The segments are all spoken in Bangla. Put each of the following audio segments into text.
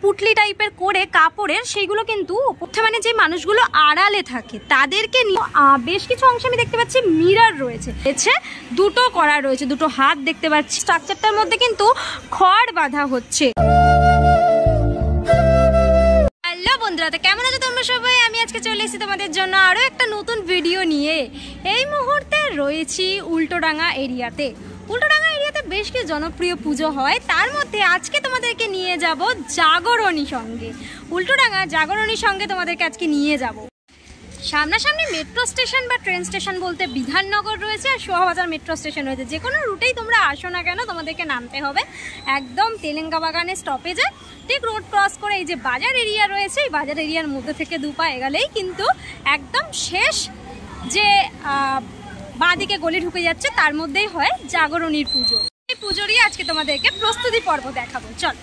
পুটলি টাইপের করে কাপড়ের, সেইগুলো কিন্তু মানে যে মানুষগুলো আড়ালে থাকে তাদেরকে নিয়ে বেশ কিছু অংশে আমি দেখতে পাচ্ছি মিরর রয়েছে, দুটো করা রয়েছে, দুটো হাত দেখতে পাচ্ছি। স্ট্রাকচারটার মধ্যে কিন্তু খড় বাঁধা হচ্ছে। হ্যালো বন্ধুরা, তো কেমন আছো তোমরা সবাই? আমি আজকে চলে এসেছি তোমাদের জন্য আরও একটা নতুন ভিডিও নিয়ে। এই মুহূর্তে রয়েছি উল্টোডাঙ্গা এরিয়াতে। উল্টোডাঙ্গা এরিয়াতে বেশ কিছু জনপ্রিয় পুজো হয়, তার মধ্যে আজকে তোমাদেরকে নিয়ে যাব জাগরণী সঙ্গে। উল্টোডাঙ্গা জাগরণী সঙ্গে তোমাদেরকে আজকে নিয়ে যাব। সামনাসামনি মেট্রো স্টেশন বা ট্রেন স্টেশন বলতে বিধাননগর রয়েছে আর শোভাবাজার মেট্রো স্টেশন রয়েছে। যে কোনো রুটেই তোমরা আসো না কেন তোমাদেরকে নামতে হবে একদম তেলেঙ্গা বাগানের স্টপেজে। ঠিক রোড ক্রস করে এই যে বাজার এরিয়া রয়েছে, এই বাজার এরিয়ার মধ্যে থেকে দুপা এগালেই কিন্তু একদম শেষ যে বাঁদিকে গলি ঢুকে যাচ্ছে তার মধ্যেই হয় জাগরণীর পুজো। এই পুজোরই আজকে তোমাদেরকে প্রস্তুতি পর্ব দেখাবো। চল,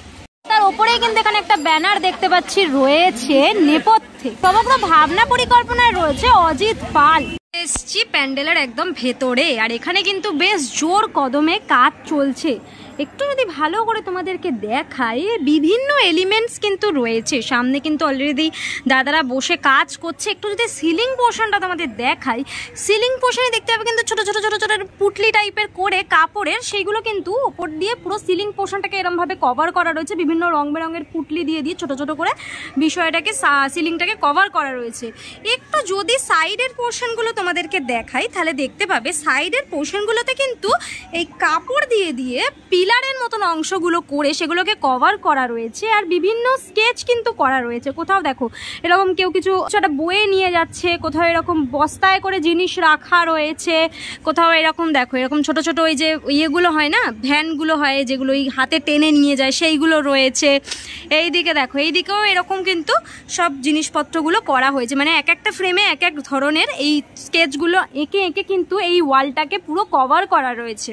তার উপরেই কিন্তু এখানে একটা ব্যানার দেখতে পাচ্ছি রয়েছে নেপথ্যে। সমগ্র ভাবনা পরিকল্পনায় রয়েছে অজিত পাল। এসছি প্যান্ডেলের একদম ভেতরে, আর এখানে কিন্তু বেশ জোর কদমে কাজ চলছে। একটু যদি ভালো করে তোমাদেরকে দেখাই, বিভিন্ন এলিমেন্টস কিন্তু রয়েছে। সামনে কিন্তু অলরেডি দাদারা বসে কাজ করছে। একটু যদি সিলিং পোর্শনটা তোমাদের দেখাই, সিলিং পোর্শনে দেখতে পাবে কিন্তু ছোট ছোট ছোট ছোট পুটলি টাইপের করে কাপড়ের, সেইগুলো কিন্তু উপর দিয়ে পুরো সিলিং পোর্শনটাকে এরমভাবে কভার করা রয়েছে। বিভিন্ন রং বেরঙের পুটলি দিয়ে ছোট ছোট করে বিষয়টাকে সিলিংটাকে কভার করা রয়েছে। একটু যদি সাইডের পোর্শনগুলো তোমাদেরকে দেখাই তাহলে দেখতে পাবে সাইডের পোর্শনগুলোতে কিন্তু এই কাপড় দিয়ে পিলারের মতন অংশগুলো করে সেগুলোকে কভার করা রয়েছে। আর বিভিন্ন স্কেচ কিন্তু করা রয়েছে। কোথাও দেখো এরকম কেউ কিছু একটা বয়ে নিয়ে যাচ্ছে, কোথাও এরকম বস্তায় করে জিনিস রাখা রয়েছে, কোথাও এরকম দেখো এরকম ছোট ছোট ওই যে ইয়েগুলো হয় না, ভ্যানগুলো হয় যেগুলো এই হাতে টেনে নিয়ে যায়, সেইগুলো রয়েছে। এইদিকে দেখো, এইদিকেও এরকম কিন্তু সব জিনিসপত্রগুলো করা হয়েছে। মানে এক একটা ফ্রেমে এক এক ধরনের এই স্কেচগুলো এঁকে এঁকে কিন্তু এই ওয়ালটাকে পুরো কভার করা রয়েছে।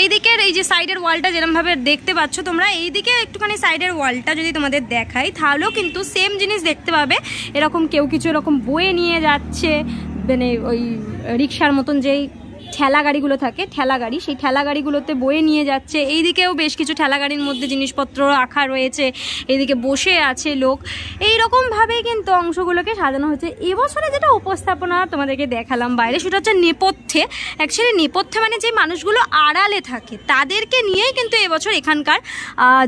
এইদিকের এই যে সাইডের ওয়ালটা যেরকম ভাবে দেখতে পাচ্ছ তোমরা, এইদিকে একটুখানি সাইডের ওয়ালটা যদি তোমাদের দেখাই তাহলেও কিন্তু সেম জিনিস দেখতে পাবে। এরকম কেউ কিছু এরকম বয়ে নিয়ে যাচ্ছে, মানে ওই রিক্সার মতন যেই ঠেলা গাড়িগুলো থাকে, ঠেলা গাড়ি, সেই ঠেলা গাড়িগুলোতে বয়ে নিয়ে যাচ্ছে। এইদিকেও বেশ কিছু ঠেলা গাড়ির মধ্যে জিনিসপত্র রাখা রয়েছে, এইদিকে বসে আছে লোক। এইরকমভাবেই কিন্তু অংশগুলোকে সাজানো হচ্ছে। এবছরে যেটা উপস্থাপনা তোমাদেরকে দেখালাম বাইরে, সেটা হচ্ছে নেপথ্যে। অ্যাকচুয়ালি নেপথ্যে মানে যে মানুষগুলো আড়ালে থাকে তাদেরকে নিয়েই কিন্তু এবছর এখানকার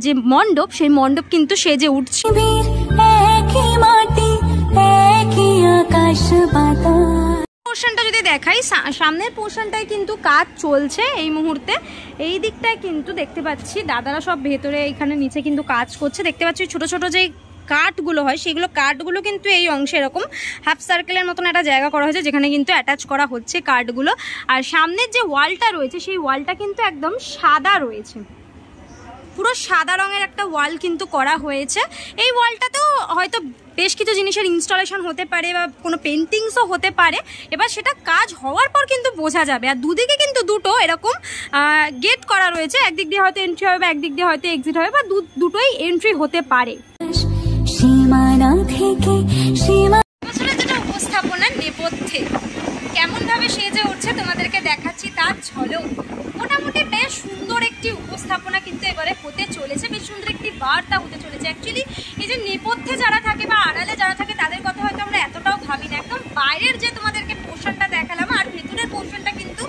যে মণ্ডপ, সেই মণ্ডপ কিন্তু সেজে উঠছে। পোর্শনটা যদি দেখাই, সামনের পোর্শনটায় কিন্তু কাজ চলছে এই মুহূর্তে। এই দিকটায় কিন্তু দেখতে পাচ্ছি দাদারা সব ভেতরে এখানে নিচে কিন্তু কাজ করছে। দেখতে পাচ্ছি ছোট ছোট যে কাঠগুলো হয় সেগুলো কাঠগুলো কিন্তু এই অংশে এরকম হাফ সার্কেলের মতন একটা জায়গা করা হয়েছে যেখানে কিন্তু অ্যাটাচ করা হচ্ছে কাঠগুলো। আর সামনের যে ওয়ালটা রয়েছে সেই ওয়ালটা কিন্তু একদম সাদা রয়েছে, পুরো সাদা রঙের একটা ওয়াল কিন্তু করা হয়েছে। এই ওয়ালটাতেও হয়তো বেশ কিছু জিনিসের ইনস্টলেশন হতে পারে বা কোনো পেন্টিংসও হতে পারে। এবার সেটা কাজ হওয়ার পর কিন্তু বোঝা যাবে। আর দুদিকে কিন্তু দুটো এরকম গেট করা রয়েছে, একদিক দিয়ে হয়তো এন্ট্রি হবে, একদিক দিয়ে হয়তো এক্সিট হবে, বা দুটোই এন্ট্রি হতে পারে। যেটা উপস্থাপনা নেপথ্যে কেমনভাবে সেজে উঠছে তোমাদেরকে দেখাচ্ছি তার ঝলক। মোটামুটি বেশ সুন্দর একটি উপস্থাপনা কিন্তু এবারে হতে চলেছে, বেশ সুন্দর একটি বার্তা হতে চলেছে। অ্যাকচুয়ালি এই যে নেপথ্যে যারা থাকে বা আড়ালে যারা থাকে তাদের কথা হয়তো আমরা এতটাও ভাবি না। একদম বাইরের যে তোমাদেরকে পোর্শনটা দেখালাম আর ভেতরের পোর্শনটা কিন্তু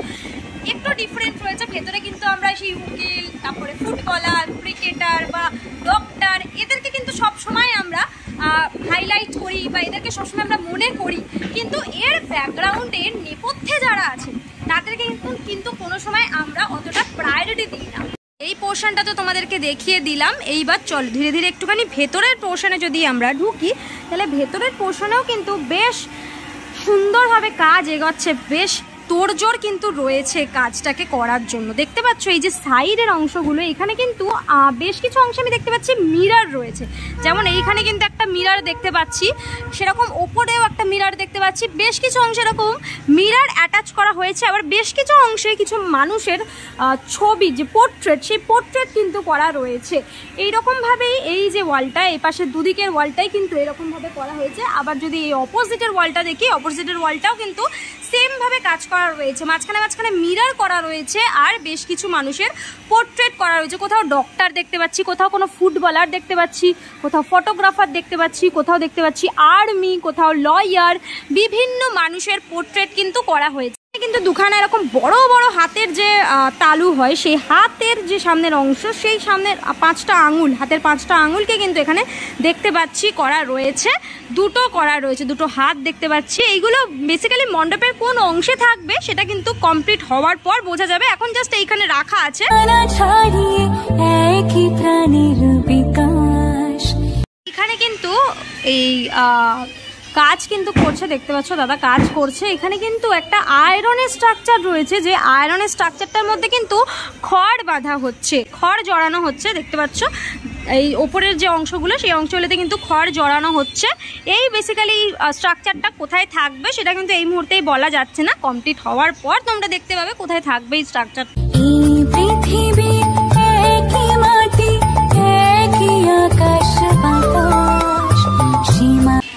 একটু ডিফারেন্ট রয়েছে। ভেতরে কিন্তু আমরা সেই উকিল, তারপরে ফুটবলার, ক্রিকেটার বা ডক্টর, এদেরকে কিন্তু সবসময় আমরা হাইলাইট করি বা এদেরকে সবসময় আমরা মনে করি, কিন্তু এর ব্যাকগ্রাউন্ডে নেপথ্যে যারা আছে তাদেরকে কিন্তু কোনো সময় আমরা অতটা প্রায়োরিটি দিই না। এই পোর্শনটা তো তোমাদেরকে দেখিয়ে দিলাম। এইবার চল ধীরে ধীরে একটুখানি ভেতরের পোর্শনে যদি আমরা ঢুকি, তাহলে ভেতরের পোর্শনেও কিন্তু বেশ সুন্দরভাবে কাজ এগোচ্ছে, বেশ তোড়জোড় কিন্তু রয়েছে কাজটাকে করার জন্য। দেখতে পাচ্ছ এই যে সাইডের অংশগুলো, এখানে কিন্তু বেশ কিছু অংশে আমি দেখতে পাচ্ছি মিরর রয়েছে। যেমন এইখানে কিন্তু একটা মিরর দেখতে পাচ্ছি, সেরকম ওপরেও একটা মিরর দেখতে পাচ্ছি। বেশ কিছু অংশে এরকম মিরর অ্যাটাচ করা হয়েছে। আবার বেশ কিছু অংশে কিছু মানুষের ছবি, যে পোর্ট্রেট, সেই পোর্ট্রেট কিন্তু করা রয়েছে। এইরকমভাবেই এই যে ওয়ালটা, এই পাশে দুদিকের ওয়ালটাই কিন্তু এরকমভাবে করা হয়েছে। আবার যদি এই অপোজিটের ওয়ালটা দেখি, অপোজিটের ওয়ালটাও কিন্তু সেম ভাবে কাজ করা রয়েছে, মাঝখানে মাঝখানে মিরর করা রয়েছে, আর বেশ কিছু মানুষের পোর্ট্রেট করা রয়েছে। কোথাও ডক্টর দেখতে পাচ্ছি, কোথাও কোনো ফুটবলার দেখতে পাচ্ছি, কোথাও ফটোগ্রাফার দেখতে পাচ্ছি, কোথাও দেখতে পাচ্ছি আর্মি, কোথাও লয়ার, বিভিন্ন মানুষের পোর্ট্রেট কিন্তু করা হয়েছে। কিন্তু দুখানা এরকম বড় বড় হাতের যে তালু হয়, সেই হাতের যে সামনের অংশ, সেই সামনের 5টা আঙুল, হাতের 5টা আঙুলকে কিন্তু এখানে দেখতে পাচ্ছি করা রয়েছে, দুটো করা রয়েছে, দুটো হাত দেখতে পাচ্ছি। এইগুলো বেসিক্যালি মণ্ডপের কোন অংশে থাকবে সেটা কিন্তু কমপ্লিট হওয়ার পর বোঝা যাবে, এখন জাস্ট এইখানে রাখা আছে। এখানে কিন্তু এই কাজ কিন্তু করছে, দেখতে পাচ্ছ দাদা কাজ করছে। এখানে কিন্তু একটা আয়রনের স্ট্রাকচার রয়েছে, যে আয়রনের স্ট্রাকচারটার মধ্যে কিন্তু খড় বাঁধা হচ্ছে, খড় জড়ানো হচ্ছে, দেখতে পাচ্ছ এই ওপরের যে অংশগুলো, সেই অংশগুলোতে কিন্তু খড় জড়ানো হচ্ছে। এই বেসিক্যালি স্ট্রাকচারটা কোথায় থাকবে সেটা কিন্তু এই মুহূর্তেই বলা যাচ্ছে না, কমপ্লিট হওয়ার পর তোমরা দেখতে পাবে কোথায় থাকবে এই স্ট্রাকচার।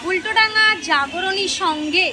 উল্টোডাঙা জাগরণীর সঙ্গে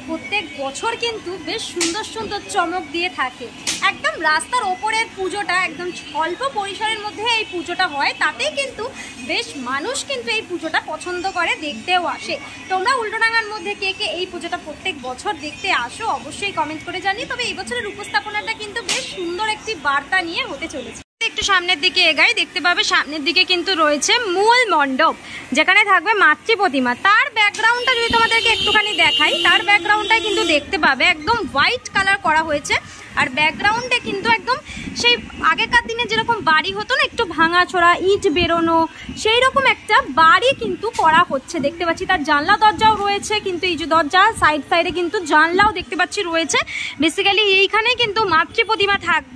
প্রত্যেক বছর কিন্তু বেশ সুন্দর সুন্দর চমক দিয়ে থাকে। একদম রাস্তার ওপরের পুজোটা, একদম স্বল্প পরিসরের মধ্যে এই পুজোটা হয়, তাতেই কিন্তু বেশ মানুষ কিন্তু এই পুজোটা পছন্দ করে, দেখতেও আসে। তোমরা উল্টোডাঙার মধ্যে কে কে এই পুজোটা প্রত্যেক বছর দেখতে আসো অবশ্যই কমেন্ট করে জানিয়ে। তবে এই বছরের উপস্থাপনাটা কিন্তু বেশ সুন্দর একটি বার্তা নিয়ে হতে চলেছে। একটু সামনের দিকে এগাই, দেখতে পাবে সামনের দিকে কিন্তু রয়েছে মূল মণ্ডপ, যেখানে থাকবে মাতৃ প্রতিমা। তার ব্যাকগ্রাউন্ডটা যদি তোমাদেরকে একটুখানি দেখাই, তার ব্যাকগ্রাউন্ডটা কিন্তু দেখতে পাবে একদম হোয়াইট কালার করা হয়েছে, আর ব্যাকগ্রাউন্ডে কিন্তু একদম সেই আগেকার দিনে যেরকম বাড়ি হতো না, একটু ভাঙাচোরা ইট বেরোনো, সেই রকম একটা বাড়ি কিন্তু করা হচ্ছে। দেখতে পাচ্ছি তার জানলা দরজাও রয়েছে, কিন্তু এই যে দরজা সাইড সাইডে কিন্তু জানলাও দেখতে পাচ্ছি রয়েছে। বেসিক্যালি এইখানে কিন্তু মাতৃ প্রতিমা থাকবে।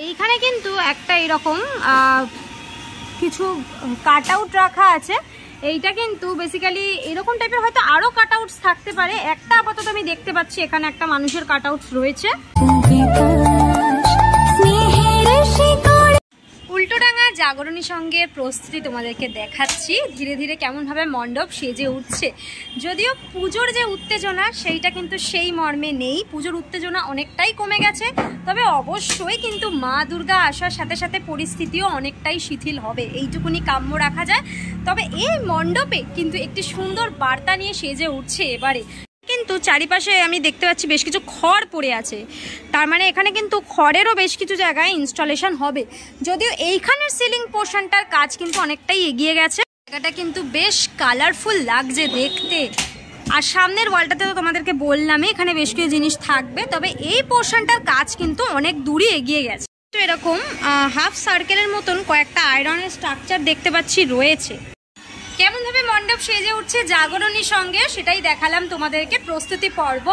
এইখানে কিন্তু একটা এরকম কিছু কাট আউট রাখা আছে। এইটা কিন্তু বেসিক্যালি এরকম টাইপের হয়তো আরো কাট আউটস থাকতে পারে, একটা আপাতত আমি দেখতে পাচ্ছি এখানে একটা মানুষের কাট আউটস রয়েছে। উল্টোডাঙা জাগরণী সঙ্গে প্রস্তুতি তোমাদেরকে দেখাচ্ছি ধীরে ধীরে কেমনভাবে মণ্ডপ সেজে উঠছে। যদিও পুজোর যে উত্তেজনা সেইটা কিন্তু সেই মর্মে নেই, পুজোর উত্তেজনা অনেকটাই কমে গেছে। তবে অবশ্যই কিন্তু মা দুর্গা আসার সাথে সাথে পরিস্থিতিও অনেকটাই শিথিল হবে, এইটুকুনি কাম্য রাখা যায়। তবে এই মণ্ডপে কিন্তু একটি সুন্দর বার্তা নিয়ে সেজে উঠছে এবারে। কিন্তু চারিপাশে আমি দেখতে পাচ্ছি বেশ কিছু খড় পড়ে আছে, তার মানে এখানে কিন্তু খড়েরও বেশ কিছু জায়গায় ইনস্টলেশন হবে। যদিও এইখানের সিলিং পোর্শনটার কাজ কিন্তু অনেকটাই এগিয়ে গেছে, জায়গাটা কিন্তু বেশ কালারফুল লাগছে দেখতে। আর সামনের ওয়ালটাতে তো তোমাদেরকে বললামই এখানে বেশ কিছু জিনিস থাকবে, তবে এই পোর্শনটার কাজ কিন্তু অনেক দূরই এগিয়ে গেছে। তো এরকম হাফ সার্কেলের মতন কয়েকটা আয়রনের স্ট্রাকচার দেখতে পাচ্ছি রয়েছে। কেমনভাবে মণ্ডপ সেজে উঠছে জাগরণীর সঙ্গে সেটাই দেখালাম তোমাদেরকে প্রস্তুতি পর্ব।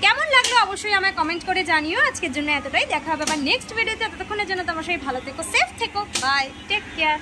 কেমন লাগলো অবশ্যই আমায় কমেন্ট করে জানিও। আজকের জন্য এতটাই, দেখা হবে আবার নেক্সট ভিডিওতে। ততক্ষণের জন্য তোমার সবাই ভালো থেকো, সেফ থেকো, বাই, টেক কেয়ার।